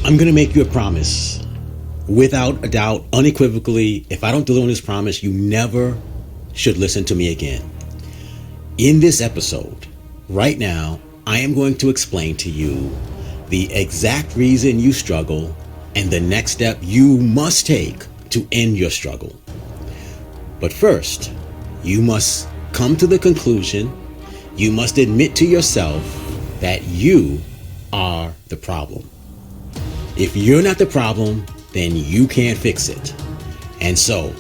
I'm going to make you a promise. Without a doubt, unequivocally, if I don't deliver on this promise, you never should listen to me again. In this episode, right now, I am going to explain to you the exact reason you struggle and the next step you must take to end your struggle. But first, you must come to the conclusion, you must admit to yourself that you are the problem. If you're not the problem, then you can't fix it. And so,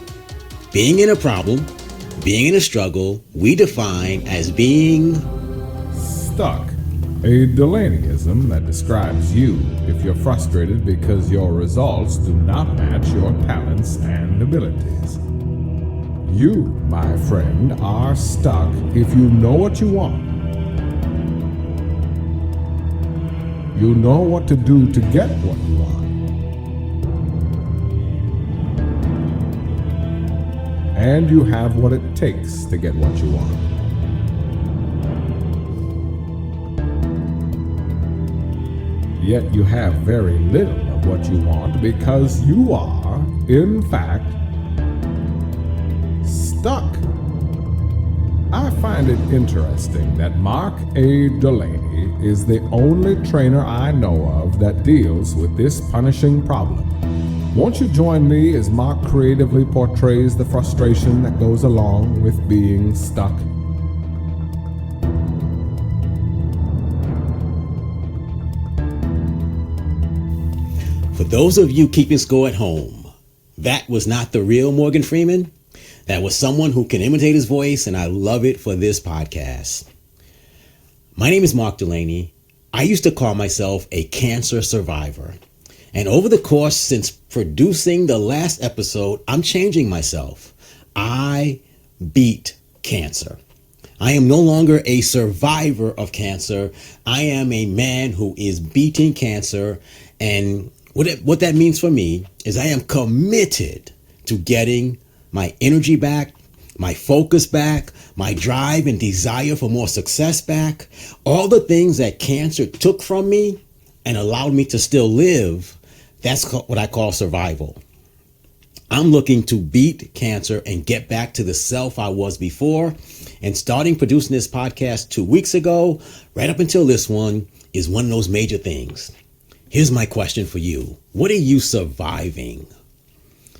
being in a problem, being in a struggle, we define as being stuck. A Dulaneyism that describes you if you're frustrated because your results do not match your talents and abilities. You, my friend, are stuck if you know what you want. You know what to do to get what you want. And you have what it takes to get what you want. Yet you have very little of what you want because you are, in fact, stuck. I find it interesting that Mark Dulaney is the only trainer I know of that deals with this punishing problem. Won't you join me as Mark creatively portrays the frustration that goes along with being stuck? For those of you keeping score at home, that was not the real Morgan Freeman. That was someone who can imitate his voice, and I love it for this podcast. My name is Mark Dulaney. I used to call myself a cancer survivor. And over the course since producing the last episode, I'm changing myself. I beat cancer. I am no longer a survivor of cancer. I am a man who is beating cancer. And what that means for me is I am committed to getting my energy back, my focus back, my drive and desire for more success back. All the things that cancer took from me and allowed me to still live. That's what I call survival. I'm looking to beat cancer and get back to the self I was before. And starting producing this podcast 2 weeks ago, right up until this one, is one of those major things. Here's my question for you. What are you surviving?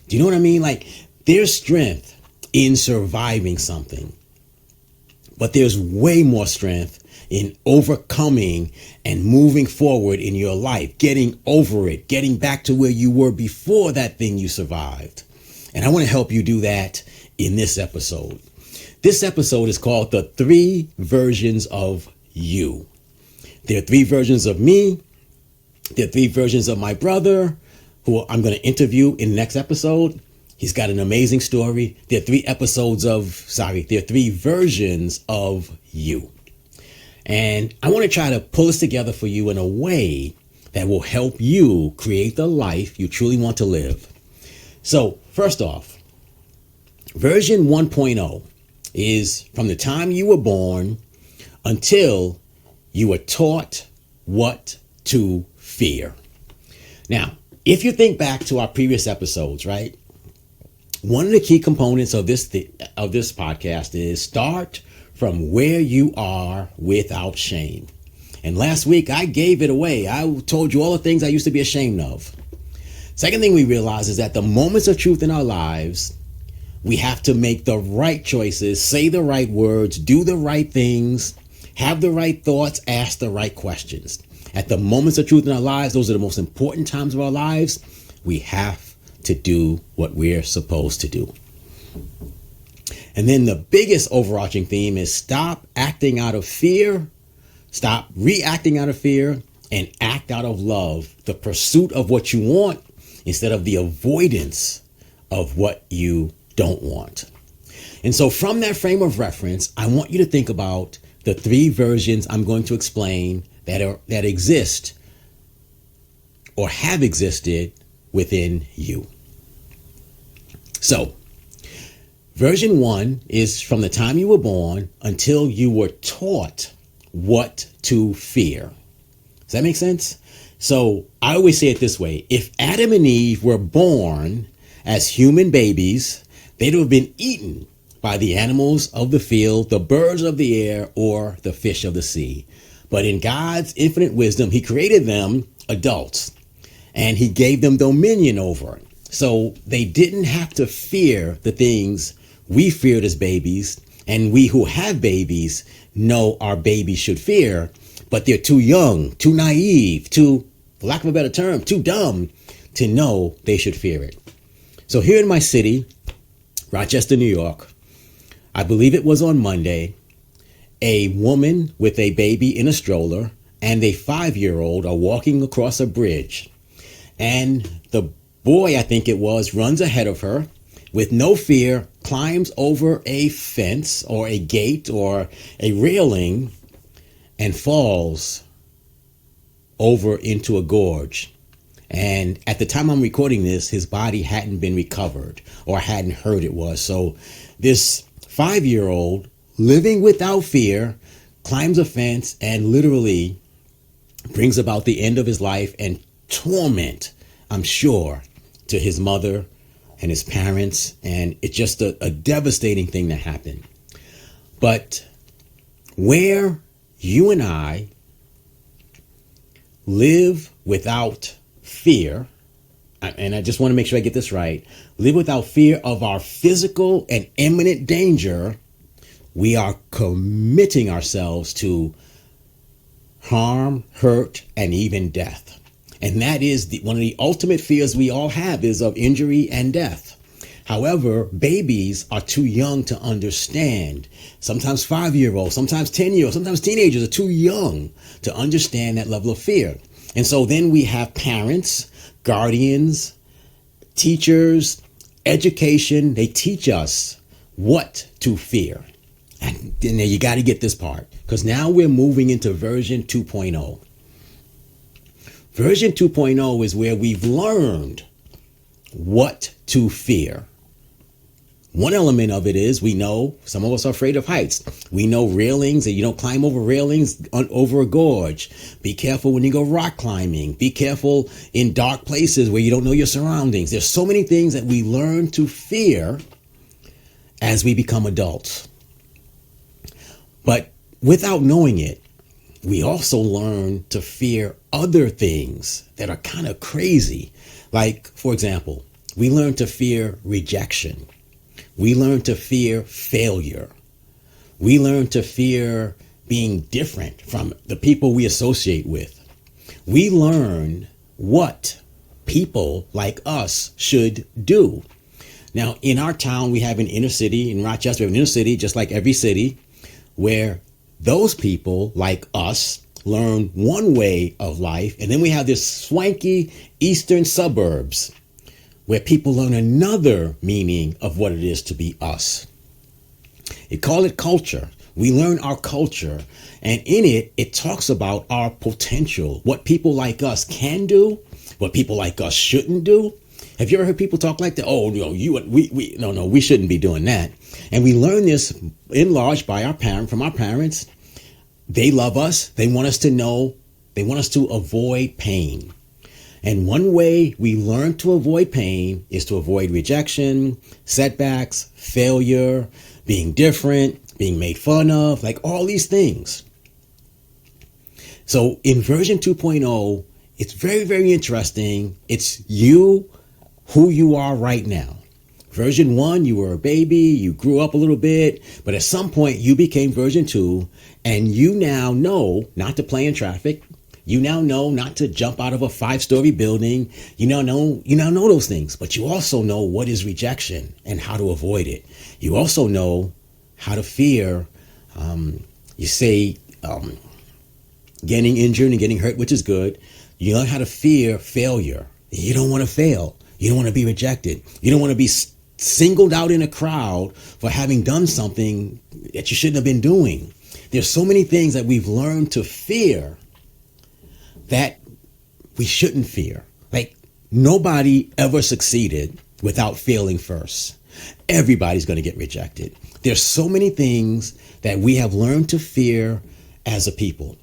Do you know what I mean? Like, there's strength in surviving something, but there's way more strength in overcoming and moving forward in your life, getting over it, getting back to where you were before that thing you survived. And I want to help you do that in this episode. This episode is called The 3 Versions of You. There are 3 versions of me. There are 3 versions of my brother, who I'm going to interview in the next episode. He's got an amazing story. There are 3 versions of you. And I want to try to pull this together for you in a way that will help you create the life you truly want to live. So first off, version 1.0 is from the time you were born until you were taught what to fear. Now, if you think back to our previous episodes, right? One of the key components of this podcast is start from where you are without shame. And last week I gave it away. I told you all the things I used to be ashamed of. Second thing we realize is that the moments of truth in our lives, we have to make the right choices, say the right words, do the right things, have the right thoughts, ask the right questions. At the moments of truth in our lives, those are the most important times of our lives. We have to do what we're supposed to do. And then the biggest overarching theme is stop acting out of fear, stop reacting out of fear, and act out of love, the pursuit of what you want instead of the avoidance of what you don't want. And so from that frame of reference, I want you to think about the 3 versions I'm going to explain that exist or have existed within you. So, version 1 is from the time you were born until you were taught what to fear. Does that make sense? So I always say it this way. If Adam and Eve were born as human babies, they'd have been eaten by the animals of the field, the birds of the air, or the fish of the sea. But in God's infinite wisdom, he created them adults and he gave them dominion over it. So they didn't have to fear the things we feared as babies, and we who have babies know our babies should fear, but they're too young, too naive, too, for lack of a better term, too dumb to know they should fear it. So here in my city, Rochester, New York, I believe it was on Monday, a woman with a baby in a stroller and a 5-year-old are walking across a bridge. And the boy, I think it was, runs ahead of her with no fear, climbs over a fence or a gate or a railing and falls over into a gorge. And at the time I'm recording this, his body hadn't been recovered, or I hadn't heard it was. So this 5-year-old, living without fear, climbs a fence and literally brings about the end of his life and torment, I'm sure, to his mother and his parents. And it's just a devastating thing that happened. But where you and I live without fear, and I just want to make sure I get this right, live without fear of our physical and imminent danger, we are committing ourselves to harm, hurt, and even death. And that is one of the ultimate fears we all have, is of injury and death. However, babies are too young to understand. Sometimes 5-year-olds, sometimes 10-year-olds, sometimes teenagers are too young to understand that level of fear. And so then we have parents, guardians, teachers, education. They teach us what to fear. And then you got to get this part, because now we're moving into version 2.0. Version 2.0 is where we've learned what to fear. One element of it is we know some of us are afraid of heights. We know railings, and you don't climb over railings over a gorge. Be careful when you go rock climbing. Be careful in dark places where you don't know your surroundings. There's so many things that we learn to fear as we become adults. But without knowing it, we also learn to fear other things that are kind of crazy. Like, for example, we learn to fear rejection. We learn to fear failure. We learn to fear being different from the people we associate with. We learn what people like us should do. Now, in our town, we have an inner city. In Rochester, we have an inner city, just like every city, where those people like us learn one way of life. And then we have this swanky eastern suburbs where people learn another meaning of what it is to be us. They call it culture. We learn our culture, and in it, it talks about our potential, what people like us can do, what people like us shouldn't do. Have you ever heard people talk like that? Oh, no, we shouldn't be doing that. And we learn this in large by from our parents. They love us. They want us to know. They want us to avoid pain. And one way we learn to avoid pain is to avoid rejection, setbacks, failure, being different, being made fun of, like all these things. So in version 2.0, it's very, very interesting. It's you, who you are right now. Version 1, you were a baby, you grew up a little bit, but at some point you became version 2, and you now know not to play in traffic. You now know not to jump out of a 5-story building. You now know those things, but you also know what is rejection and how to avoid it. You also know how to fear, getting injured and getting hurt, which is good. You learn how to fear failure. You don't want to fail. You don't want to be rejected. You don't want to be singled out in a crowd for having done something that you shouldn't have been doing. There's so many things that we've learned to fear that we shouldn't fear. Like, nobody ever succeeded without failing first. Everybody's going to get rejected. There's so many things that we have learned to fear as a people.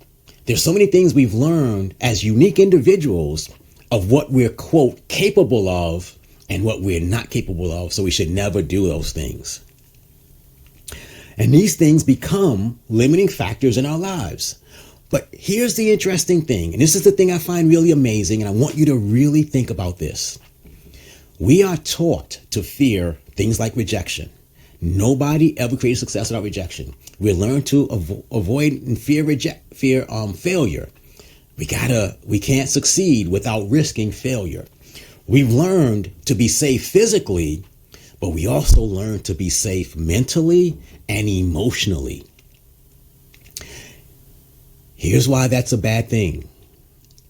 There's so many things we've learned as unique individuals of what we're, quote, capable of and what we're not capable of. So we should never do those things. And these things become limiting factors in our lives. But here's the interesting thing, and this is the thing I find really amazing, and I want you to really think about this. We are taught to fear things like rejection. Nobody ever created success without rejection. We learn to avoid and fear failure. We can't succeed without risking failure. We've learned to be safe physically, but we also learn to be safe mentally and emotionally. Here's why that's a bad thing.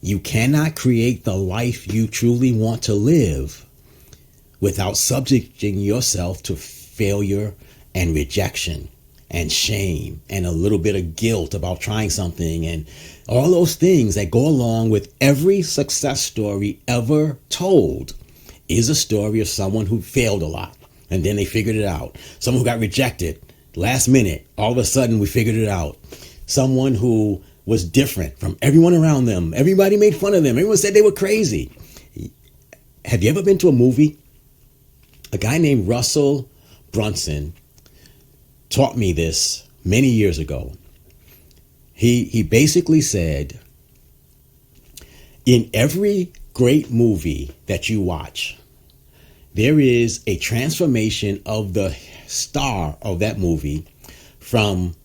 You cannot create the life you truly want to live without subjecting yourself to failure and rejection and shame and a little bit of guilt about trying something and all those things that go along with every success story ever told is a story of someone who failed a lot and then they figured it out. Someone who got rejected last minute, all of a sudden we figured it out. Someone who was different from everyone around them. Everybody made fun of them. Everyone said they were crazy. Have you ever been to a movie? A guy named Russell Brunson taught me this many years ago. He basically said, in every great movie that you watch, there is a transformation of the star of that movie from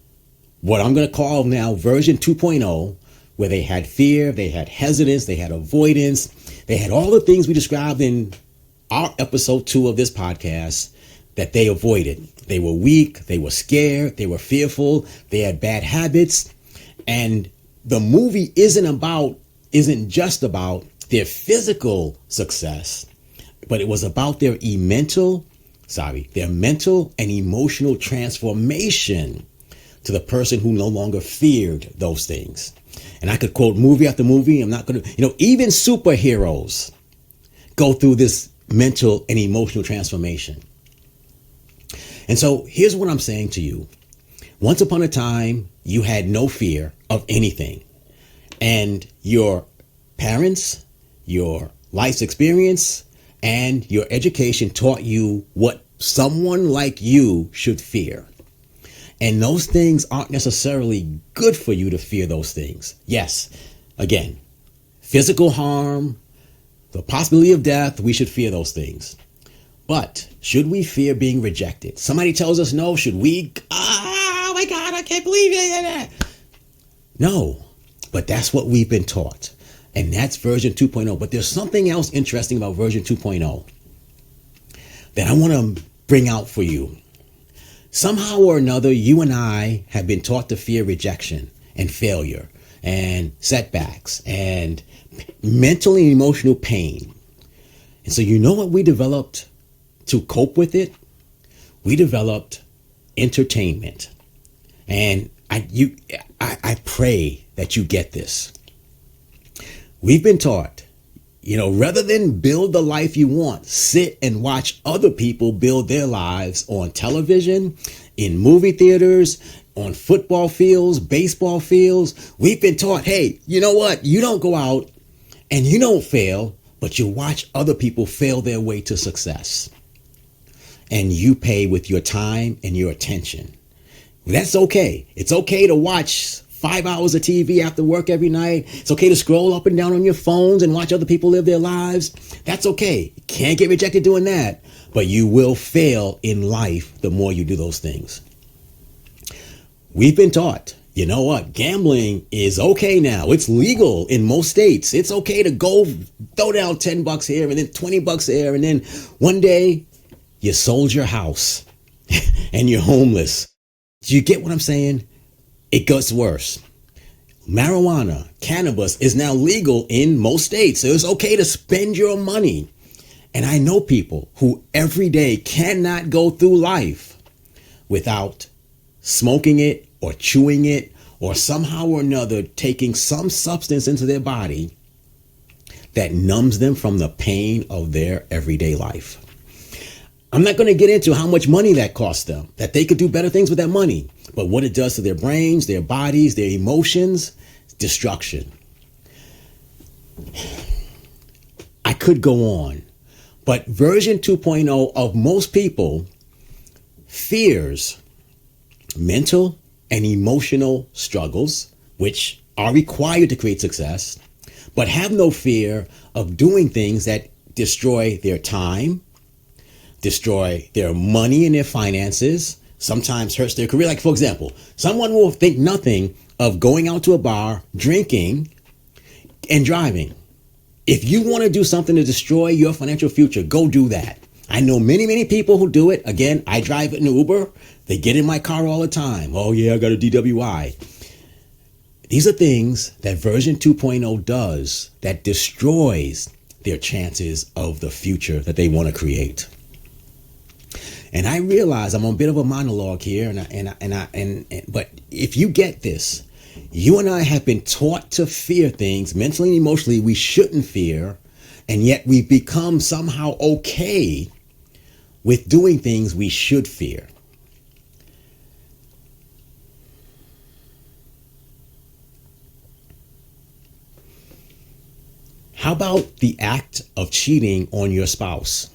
what I'm going to call now version 2.0, where they had fear, they had hesitance, they had avoidance, they had all the things we described in our episode 2 of this podcast that they avoided. They were weak, they were scared, they were fearful, they had bad habits. And the movie isn't just about their physical success, but it was about their mental and emotional transformation to the person who no longer feared those things. And I could quote movie after movie. I'm not going to, even superheroes go through this mental and emotional transformation. And so here's what I'm saying to you. Once upon a time, you had no fear of anything. And your parents, your life's experience, and your education taught you what someone like you should fear. And those things aren't necessarily good for you to fear those things. Yes, again, physical harm, the possibility of death, we should fear those things. But should we fear being rejected? Somebody tells us no, should we? Oh my God, I can't believe it. No, but that's what we've been taught. And that's version 2.0. But there's something else interesting about version 2.0 that I want to bring out for you. Somehow or another, you and I have been taught to fear rejection and failure and setbacks and mental and emotional pain. And so you know what we developed to cope with it? We developed entertainment. And I pray that you get this. We've been taught, rather than build the life you want, sit and watch other people build their lives on television, in movie theaters, on football fields, baseball fields. We've been taught, hey, you know what? You don't go out and you don't fail, but you watch other people fail their way to success. And you pay with your time and your attention. That's okay. It's okay to watch 5 hours of TV after work every night. It's okay to scroll up and down on your phones and watch other people live their lives. That's okay. You can't get rejected doing that, but you will fail in life the more you do those things. We've been taught, you know what? Gambling is okay now. It's legal in most states. It's okay to go throw down $10 here and then $20 there. And then one day you sold your house and you're homeless. Do you get what I'm saying? It gets worse. Marijuana, cannabis is now legal in most states. So it's okay to spend your money. And I know people who every day cannot go through life without smoking it or chewing it or somehow or another taking some substance into their body that numbs them from the pain of their everyday life. I'm not going to get into how much money that costs them, that they could do better things with that money. But what it does to their brains, their bodies, their emotions, destruction. I could go on, but version 2.0 of most people fears mental and emotional struggles, which are required to create success, but have no fear of doing things that destroy their time, destroy their money and their finances, sometimes hurts their career. Like, for example, someone will think nothing of going out to a bar, drinking, and driving. If you want to do something to destroy your financial future, go do that. I know many people who do it. Again, I drive an Uber. They get in my car all the time. Oh yeah, I got a DWI. These are things that version 2.0 does that destroys their chances of the future that they want to create. And I realize I'm on a bit of a monologue here, but if you get this, you and I have been taught to fear things mentally and emotionally we shouldn't fear, and yet we've become somehow okay with doing things we should fear. How about the act of cheating on your spouse?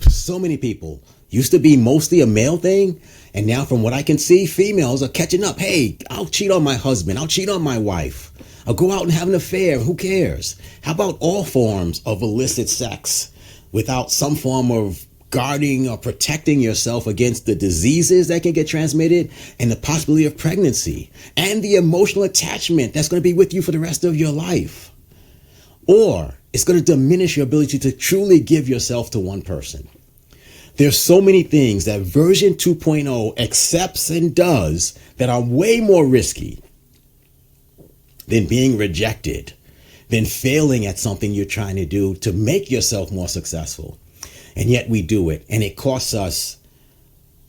So many people. Used to be mostly a male thing, and now from what I can see, females are catching up. Hey, I'll cheat on my husband. I'll cheat on my wife. I'll go out and have an affair. Who cares? How about all forms of illicit sex without some form of guarding or protecting yourself against the diseases that can get transmitted and the possibility of pregnancy and the emotional attachment that's going to be with you for the rest of your life? Or it's going to diminish your ability to truly give yourself to one person. There's so many things that version 2.0 accepts and does that are way more risky than being rejected, than failing at something you're trying to do to make yourself more successful. And yet we do it. And it costs us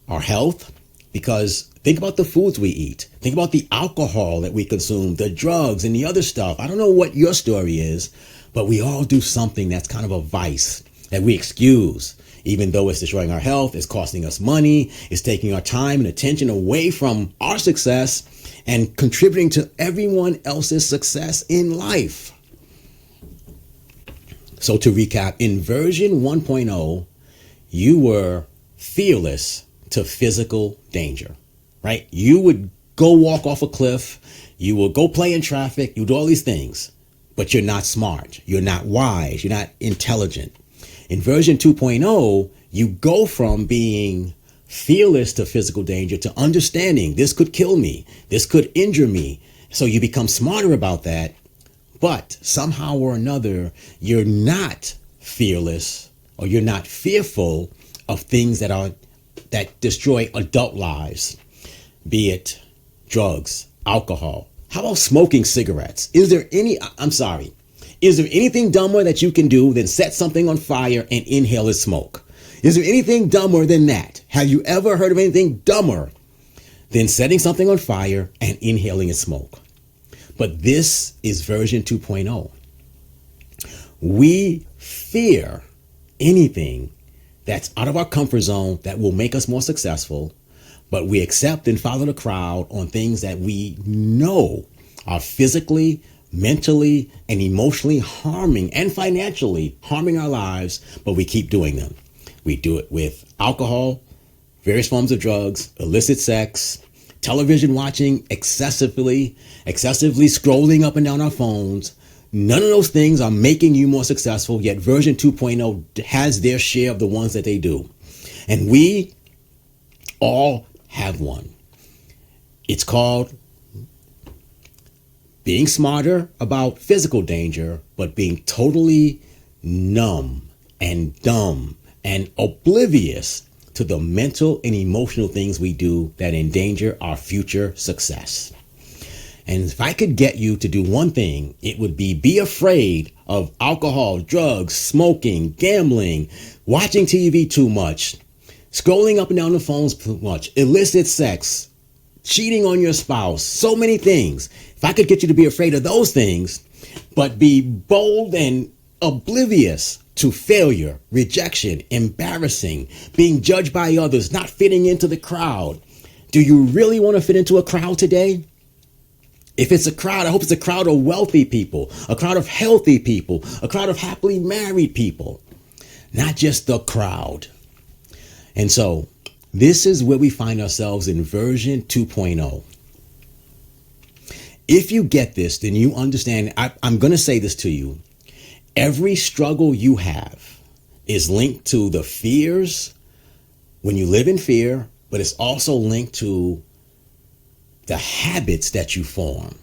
our health, because think about the foods we eat. Think about the alcohol that we consume, the drugs and the other stuff. I don't know what your story is, but we all do something that's kind of a vice that we excuse. Even though it's destroying our health, it's costing us money, it's taking our time and attention away from our success and contributing to everyone else's success in life. So to recap, in version 1.0, you were fearless to physical danger, right? You would go walk off a cliff, you will go play in traffic, you do all these things, but you're not smart, you're not wise, you're not intelligent. In version 2.0, you go from being fearless to physical danger to understanding this could kill me, this could injure me. So you become smarter about that, but somehow or another, you're not fearless or you're not fearful of things that destroy adult lives, be it drugs, alcohol. How about smoking cigarettes? Is there anything dumber that you can do than set something on fire and inhale its smoke? Is there anything dumber than that? Have you ever heard of anything dumber than setting something on fire and inhaling its smoke? But this is version 2.0. We fear anything that's out of our comfort zone that will make us more successful, but we accept and follow the crowd on things that we know are physically, mentally, and emotionally harming and financially harming our lives, but we keep doing them. We do it with alcohol, various forms of drugs, illicit sex, television watching, excessively scrolling up and down our phones. None of those things are making you more successful, yet version 2.0 has their share of the ones that they do. And we all have one. It's called being smarter about physical danger, but being totally numb and dumb and oblivious to the mental and emotional things we do that endanger our future success. And if I could get you to do one thing, it would be afraid of alcohol, drugs, smoking, gambling, watching TV too much, scrolling up and down the phones too much, illicit sex, cheating on your spouse, so many things. If I could get you to be afraid of those things, but be bold and oblivious to failure, rejection, embarrassing, being judged by others, not fitting into the crowd. Do you really want to fit into a crowd today? If it's a crowd, I hope it's a crowd of wealthy people, a crowd of healthy people, a crowd of happily married people, not just the crowd. And so this is where we find ourselves in version 2.0. If you get this, then you understand. I'm going to say this to you. Every struggle you have is linked to the fears when you live in fear, but it's also linked to the habits that you form.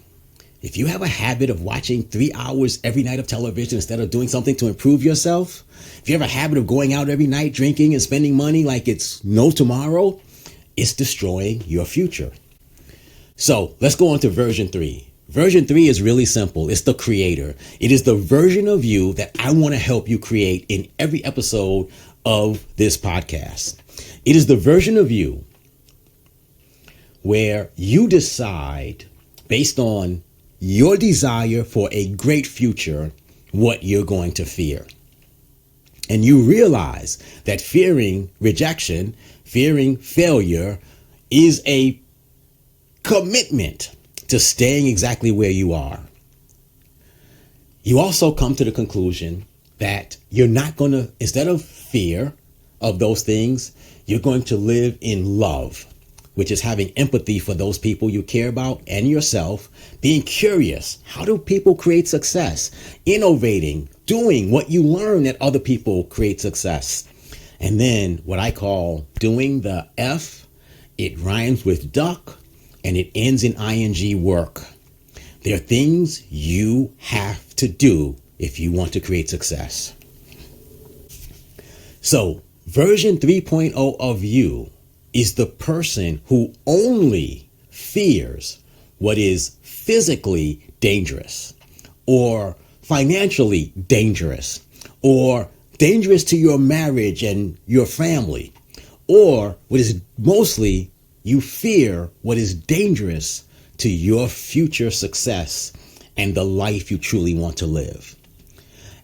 If you have a habit of watching 3 hours every night of television instead of doing something to improve yourself, if you have a habit of going out every night drinking and spending money like it's no tomorrow, it's destroying your future. So let's go on to version 3. Version 3 is really simple. It's the creator. It is the version of you that I want to help you create in every episode of this podcast. It is the version of you where you decide, based on your desire for a great future, what you're going to fear. And you realize that fearing rejection, fearing failure is a commitment to staying exactly where you are. You also come to the conclusion that you're not going to, instead of fear of those things, you're going to live in love, which is having empathy for those people you care about and yourself, being curious. How do people create success? Innovating, doing what you learn that other people create success. And then what I call doing the F, it rhymes with duck and it ends in ing, work. There are things you have to do if you want to create success. So version 3.0 of you is the person who only fears what is physically dangerous or financially dangerous or dangerous to your marriage and your family, or what is mostly you fear what is dangerous to your future success and the life you truly want to live.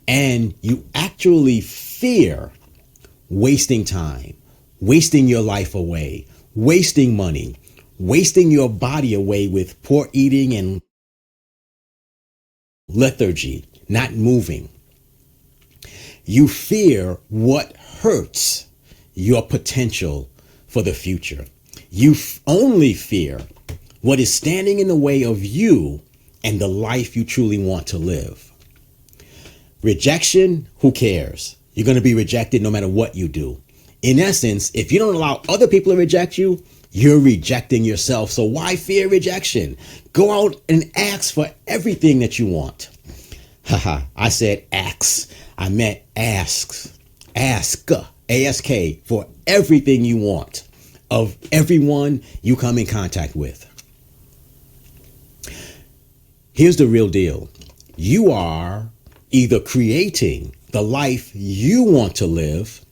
And you actually fear wasting time, wasting your life away, wasting money, wasting your body away with poor eating and lethargy, not moving. You fear what hurts your potential for the future. You only fear what is standing in the way of you and the life you truly want to live. Rejection, who cares? You're going to be rejected no matter what you do. In essence, if you don't allow other people to reject you, you're rejecting yourself. So why fear rejection? Go out and ask for everything that you want. Haha, I said ask. I meant ask. Ask, A-S-K, for everything you want of everyone you come in contact with. Here's the real deal. You are either creating the life you want to live,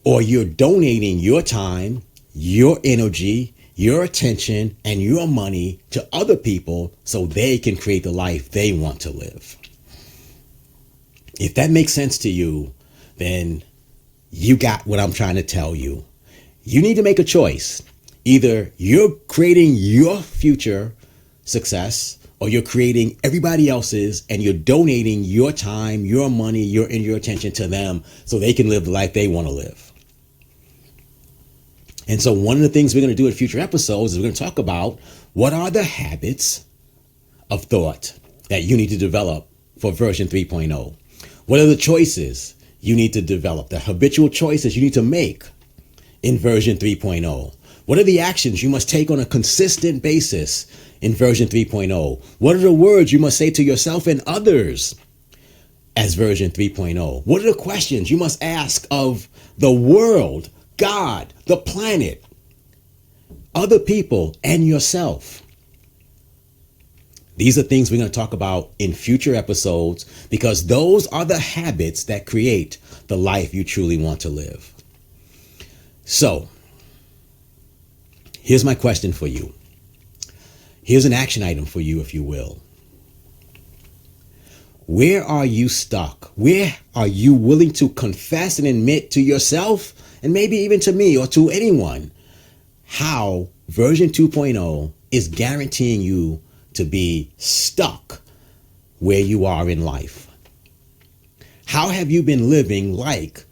or you're donating your time, your energy, your attention, and your money to other people so they can create the life they want to live. If that makes sense to you, then you got what I'm trying to tell you. You need to make a choice. Either you're creating your future success, or you're creating everybody else's and you're donating your time, your money, your attention to them so they can live the life they want to live. And so one of the things we're going to do in future episodes is we're going to talk about what are the habits of thought that you need to develop for version 3.0. What are the choices you need to develop, the habitual choices you need to make in version 3.0? What are the actions you must take on a consistent basis in version 3.0? What are the words you must say to yourself and others as version 3.0? What are the questions you must ask of the world, God, the planet, other people, and yourself? These are things we're going to talk about in future episodes because those are the habits that create the life you truly want to live. So, here's my question for you. Here's an action item for you, if you will. Where are you stuck? Where are you willing to confess and admit to yourself, and maybe even to me or to anyone, how version 2.0 is guaranteeing you to be stuck where you are in life. How have you been living like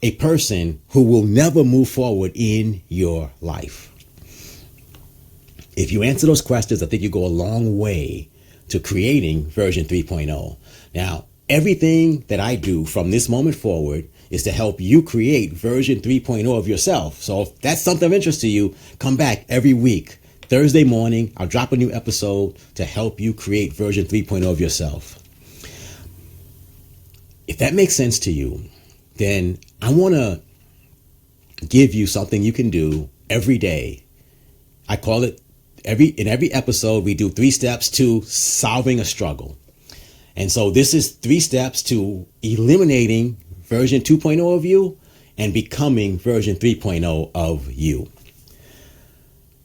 a person who will never move forward in your life? If you answer those questions, I think you go a long way to creating version 3.0. Now, everything that I do from this moment forward is to help you create version 3.0 of yourself. So if that's something of interest to you, come back every week. Thursday morning, I'll drop a new episode to help you create version 3.0 of yourself. If that makes sense to you, then I want to give you something you can do every day. I call it in every episode, we do 3 steps to solving a struggle. And so this is 3 steps to eliminating version 2.0 of you and becoming version 3.0 of you.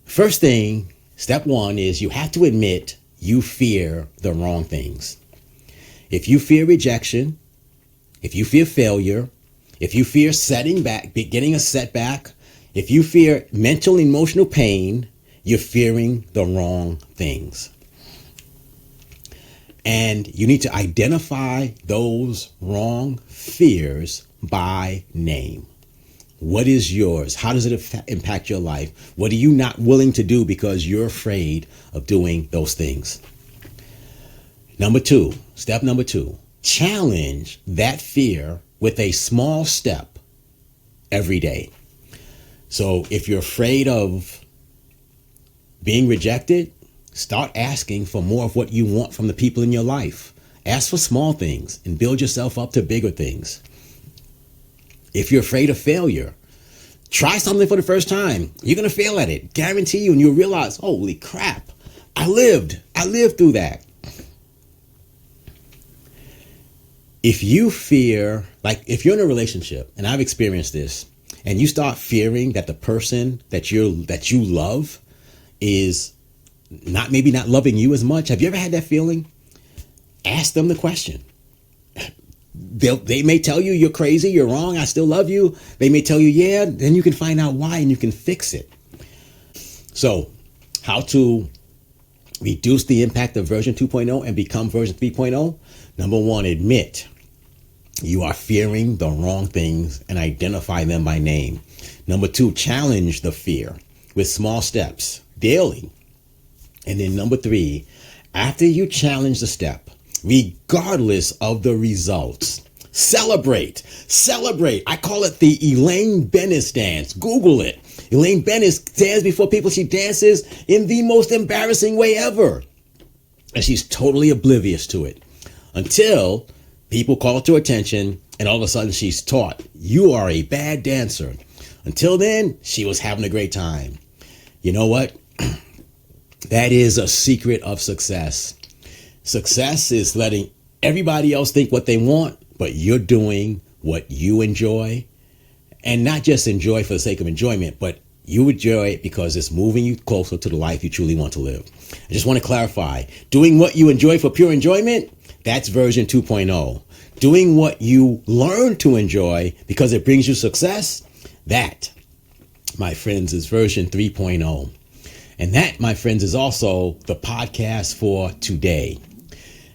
First thing, step 1 is you have to admit you fear the wrong things. If you fear rejection, if you fear failure, if you fear getting a setback, if you fear mental and emotional pain, you're fearing the wrong things. And you need to identify those wrong fears by name. What is yours? How does it impact your life? What are you not willing to do because you're afraid of doing those things? Step number 2, challenge that fear with a small step every day. So if you're afraid of being rejected, start asking for more of what you want from the people in your life. Ask for small things and build yourself up to bigger things. If you're afraid of failure, try something for the first time. You're going to fail at it. Guarantee you. And you'll realize, holy crap, I lived through that. If you fear, like if you're in a relationship, and I've experienced this, and you start fearing that the person that you love is maybe not loving you as much. Have you ever had that feeling? Ask them the question. They may tell you you're crazy, you're wrong, I still love you. They may tell you, yeah, then you can find out why and you can fix it. So, how to reduce the impact of version 2.0 and become version 3.0? Number 1, admit you are fearing the wrong things and identify them by name. Number 2, challenge the fear with small steps daily. And then number 3, after you challenge the step, regardless of the results, celebrate. I call it the Elaine Bennis dance. Google it. Elaine Bennis stands before people. She dances in the most embarrassing way ever. And she's totally oblivious to it until people call it to attention. And all of a sudden she's taught, you are a bad dancer. Until then, she was having a great time. You know what? That is a secret of success. Success is letting everybody else think what they want, but you're doing what you enjoy. And not just enjoy for the sake of enjoyment, but you enjoy it because it's moving you closer to the life you truly want to live. I just want to clarify, doing what you enjoy for pure enjoyment, that's version 2.0. Doing what you learn to enjoy because it brings you success, that, my friends, is version 3.0. And that, my friends, is also the podcast for today.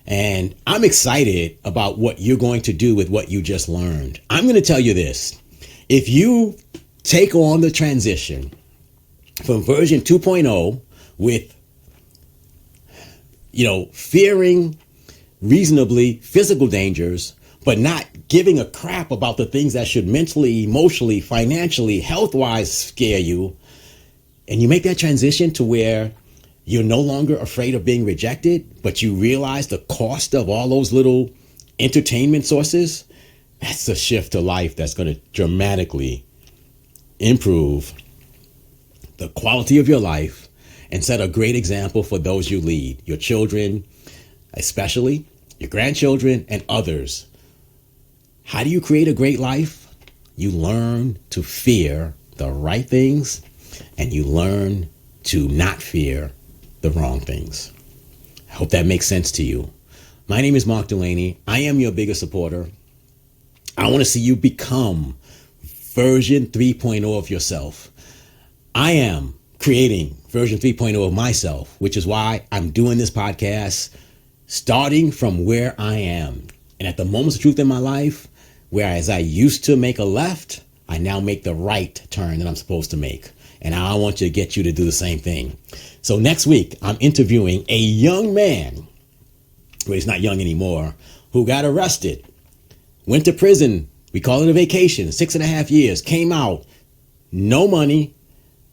And I'm excited about what you're going to do with what you just learned. I'm going to tell you this. If you take on the transition from version 2.0 with, fearing reasonably physical dangers, but not giving a crap about the things that should mentally, emotionally, financially, health-wise scare you, and you make that transition to where you're no longer afraid of being rejected, but you realize the cost of all those little entertainment sources, that's a shift to life that's going to dramatically improve the quality of your life and set a great example for those you lead, your children, especially your grandchildren and others. How do you create a great life? You learn to fear the right things and you learn to not fear the wrong things. I hope that makes sense to you. My name is Mark Dulaney. I am your biggest supporter. I want to see you become version 3.0 of yourself. I am creating version 3.0 of myself, which is why I'm doing this podcast, starting from where I am. And at the moments of truth in my life, whereas I used to make a left, I now make the right turn that I'm supposed to make. And I want to get you to do the same thing. So next week, I'm interviewing a young man, well, he's not young anymore, who got arrested, went to prison. We call it a vacation, 6.5 years, came out, no money,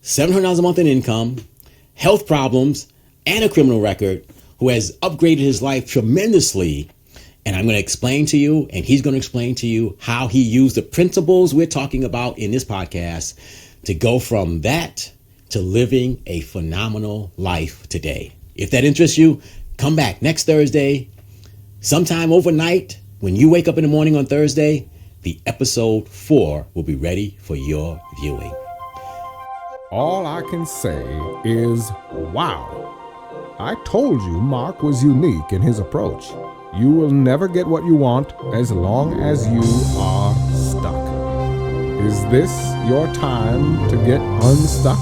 $700 a month in income, health problems, and a criminal record, who has upgraded his life tremendously. And I'm going to explain to you, and he's going to explain to you how he used the principles we're talking about in this podcast to go from that to living a phenomenal life today. If that interests you, come back next Thursday, sometime overnight. When you wake up in the morning on Thursday, the episode 4 will be ready for your viewing. All I can say is, wow. I told you Mark was unique in his approach. You will never get what you want as long as you are stuck. Is this your time to get unstuck?